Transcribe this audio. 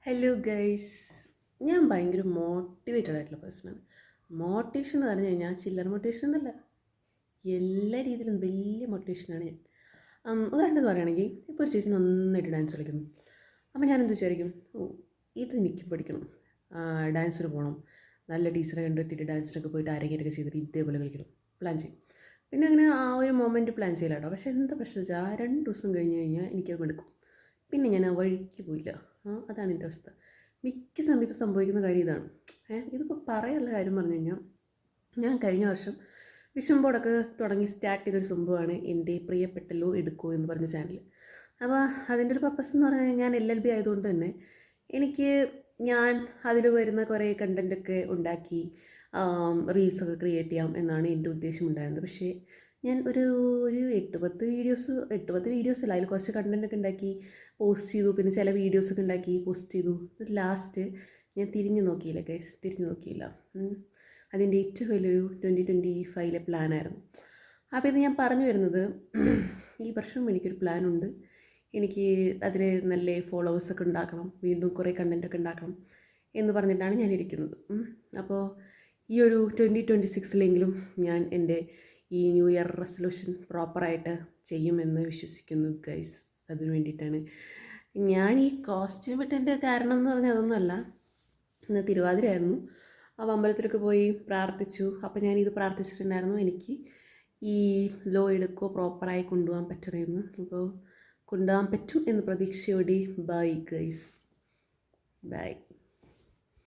Hello guys, ഞാൻ ഭയങ്കര motivated ആയിട്ടുള്ള പേഴ്സണാണ്. മോട്ടിവേഷൻ എന്ന് പറഞ്ഞു കഴിഞ്ഞാൽ ചില്ലറ മോട്ടിവേഷൻ എന്നല്ല, എല്ലാ രീതിയിലും വലിയ മോട്ടിവേഷനാണ് ഞാൻ. ഉദാഹരണത്തിന് പറയുകയാണെങ്കിൽ ഇപ്പോൾ ഒരു ചേച്ചി നന്നായിട്ട് ഡാൻസ് കളിക്കുന്നു. അപ്പോൾ ഞാൻ എന്ത് വിചാരിക്കും, ഇത് എനിക്ക് പഠിക്കണം, ഡാൻസിന് പോകണം, നല്ല ടീച്ചറെ കണ്ടെത്തിയിട്ട് ഡാൻസിനൊക്കെ പോയിട്ട് അരങ്ങേറ്റൊക്കെ ചെയ്തിട്ട് ഇതേപോലെ കളിക്കണം, പ്ലാൻ ചെയ്യും. പിന്നെ അങ്ങനെ ആ ഒരു മൊമെൻറ്റ് പ്ലാൻ ചെയ്യില്ല കേട്ടോ. പക്ഷേ എന്താ പ്രശ്നം വെച്ചാൽ ആ 2 ദിവസം കഴിഞ്ഞ് കഴിഞ്ഞാൽ എനിക്കത് മടുക്കും. പിന്നെ ഞാൻ ആ വഴിക്ക് പോയില്ല. അതാണ് എൻ്റെ അവസ്ഥ. മിക്ക സമയത്ത് സംഭവിക്കുന്ന കാര്യം ഇതാണ്. ഇതിപ്പോൾ പറയാനുള്ള കാര്യം പറഞ്ഞു കഴിഞ്ഞാൽ, ഞാൻ കഴിഞ്ഞ വർഷം വിഷൻ ബോർഡൊക്കെ തുടങ്ങി സ്റ്റാർട്ട് ചെയ്തൊരു സംഭവമാണ് എൻ്റെ പ്രിയപ്പെട്ട ലോ എടുക്കോ എന്ന് പറഞ്ഞ ചാനൽ. അപ്പോൾ അതിൻ്റെ ഒരു പർപ്പസ് എന്ന് പറഞ്ഞാൽ ഞാൻ LLB ആയതുകൊണ്ട് തന്നെ എനിക്ക് ഞാൻ അതിൽ വരുന്ന കുറേ കണ്ടൻറ്റൊക്കെ ഉണ്ടാക്കി റീൽസൊക്കെ ക്രിയേറ്റ് ചെയ്യാം എന്നാണ് എൻ്റെ ഉദ്ദേശം ഉണ്ടായിരുന്നത്. പക്ഷേ ഞാൻ ഒരു ഒരു 8-10 വീഡിയോസ് അല്ല, അതിൽ കുറച്ച് കണ്ടൻറ്റൊക്കെ ഉണ്ടാക്കി പോസ്റ്റ് ചെയ്തു. പിന്നെ ചില വീഡിയോസൊക്കെ ഉണ്ടാക്കി പോസ്റ്റ് ചെയ്തു. ലാസ്റ്റ് ഞാൻ തിരിഞ്ഞു നോക്കിയില്ല ഗൈസ്, തിരിഞ്ഞു നോക്കിയില്ല. അതിൻ്റെ ഏറ്റവും വലിയൊരു 2025 പ്ലാനായിരുന്നു. അപ്പോൾ ഇത് ഞാൻ പറഞ്ഞു വരുന്നത്, ഈ വർഷം എനിക്കൊരു പ്ലാനുണ്ട്. എനിക്ക് അതിൽ നല്ല ഫോളോവേഴ്സൊക്കെ ഉണ്ടാക്കണം, വീണ്ടും കുറേ കണ്ടൻറ്റൊക്കെ ഉണ്ടാക്കണം എന്ന് പറഞ്ഞിട്ടാണ് ഞാൻ ഇരിക്കുന്നത്. അപ്പോൾ ഈ ഒരു 2026 ഞാൻ എൻ്റെ ഈ ന്യൂ ഇയർ റെസൊല്യൂഷൻ പ്രോപ്പറായിട്ട് ചെയ്യുമെന്ന് വിശ്വസിക്കുന്നു ഗൈസ്. അതിന് വേണ്ടിയിട്ടാണ് ഞാൻ ഈ കോസ്റ്റ്യൂം ഇട്ടതിൻ്റെ കാരണം എന്ന് പറഞ്ഞാൽ അതൊന്നുമല്ല. ഇന്ന് തിരുവാതിരയായിരുന്നു. അപ്പോൾ അമ്പലത്തിലൊക്കെ പോയി പ്രാർത്ഥിച്ചു. അപ്പോൾ ഞാനിത് പ്രാർത്ഥിച്ചിട്ടുണ്ടായിരുന്നു, എനിക്ക് ഈ ലോ എടുക്കോ പ്രോപ്പറായി കൊണ്ടുപോകാൻ പറ്റണമെന്ന്. അപ്പോൾ കൊണ്ടുപോകാൻ പറ്റും എന്ന പ്രതീക്ഷയോടെ ബൈ ഗൈസ്, ബൈ.